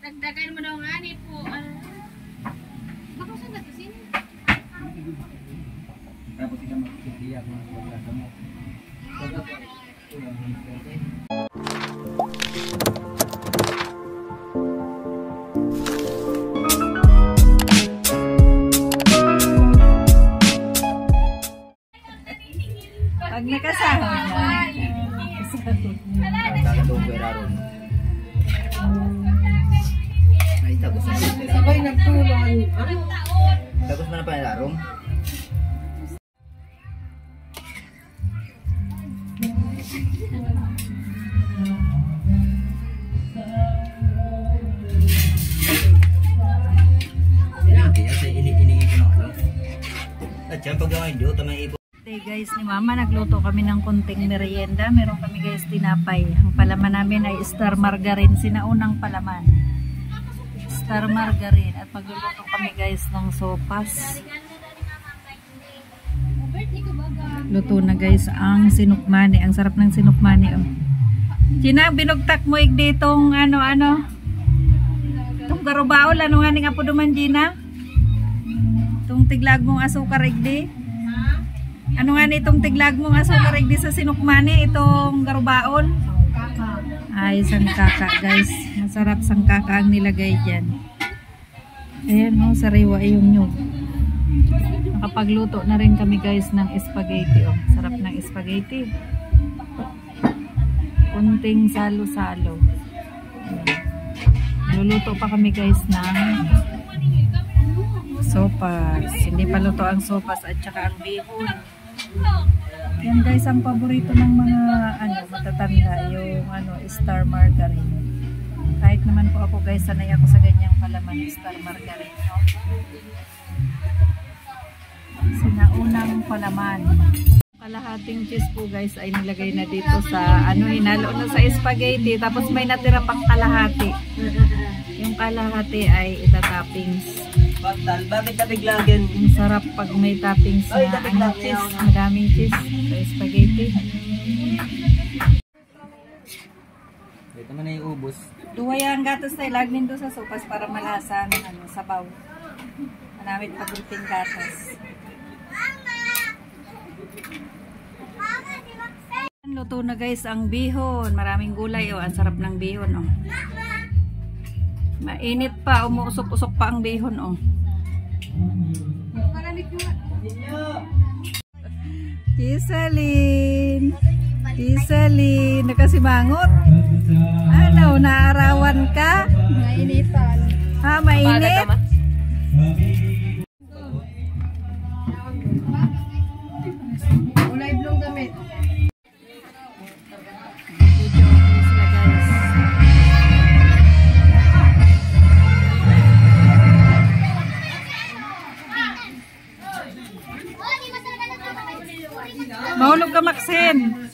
Dagdagan mo daw nga ni po. Baka saan nagkasin? Tapos ikaw magkikitiya kung ano pagkasa mo. Pag nakasahod na. Tagatong peraron. Ay, tagos na. Sabay nagtulong. Tagos mo na pa larong? Hey guys, ni Mama nagluto kami ng kunting merienda. Meron kami guys tinapay. Ang palaman namin ay star margarine, sinaunang palaman. Star margarine. At magluluto kami guys ng sopas. Luto na guys ang sinukmani. Ang sarap ng sinukmani oh. Gina, binugtak mo igdi itong ano. Itong garubaol, ano nga nga po duman Gina? Itong tiglag mong asukar igdi. Ano nga nitong tiglag mong asukar igdi sa sinukmani, itong garubaol? Ay, sangkaka guys. Masarap sangkaka ang nilagay dyan. Ayan o, sariwa yung nyug. Nakapagluto na rin kami guys ng spaghetti o. Sarap ng spaghetti. Kunting salo-salo. Luluto pa kami guys ng sopas. Hindi pa luto ang sopas at saka ang bihon. Yan guys ang paborito ng mga matatanda, yung star margarine. Kahit naman po ako guys, sanay ako sa ganyang palaman, star margarine. No? Sinaunang palaman. Kalahating cheese po guys ay nilagay na dito sa hinalo na sa spaghetti, tapos may natira pang kalahati. Yung kalahati ay itatoppings. Bakit nabiglagan? Ang sarap pag may toppings na cheese, madaming cheese sa spaghetti. Ito man ay ubos. Duwaya ang gatos tayo lagmin doon sa sopas para malasa ng sabaw. Manamit pagunting gatos. Luto na guys ang bihon. Maraming gulay oh. Ang sarap ng bihon oh. Mainit pa, umuusok-usok pa ang bihon oh. Tisalin, nakasimangot. Ano, naarawan ka? Mainitan. Ha, mainit? Ulay blong gamit. Mahulog ka, Maxine.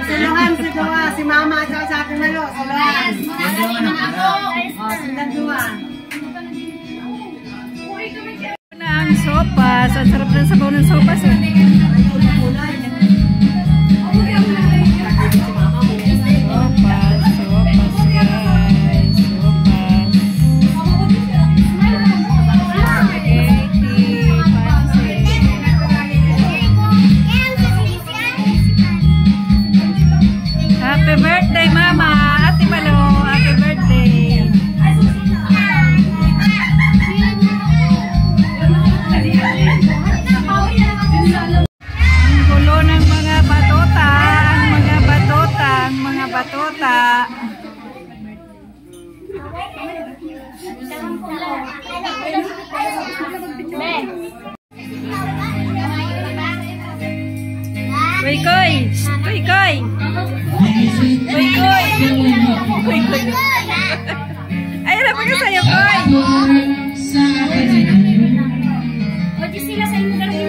Sulungan si Gawa, si Mama at sa akin na lo. Sulungan. Sundan dua. Na ang sopas. Ang sarap ng sabaw ng sopas. Happy birthday, Mama! Ate Malo! Happy birthday! Koy, koy! Koy, koy! Koy, koy! Koy, koy! Ay, ano pa ka sa'yo, koy? Pwede sila sa inyo gano'n.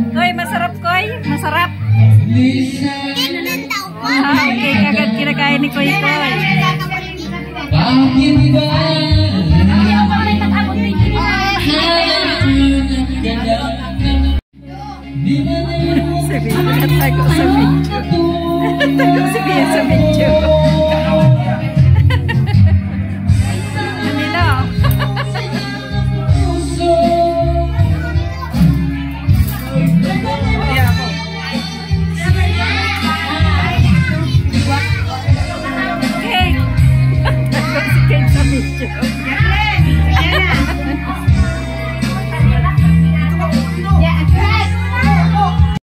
Koy, masarap, koy? Masarap? Okay, agad kinakain ni koy, koy. Sabi ko, tago sa video. Tago si Bia sa video.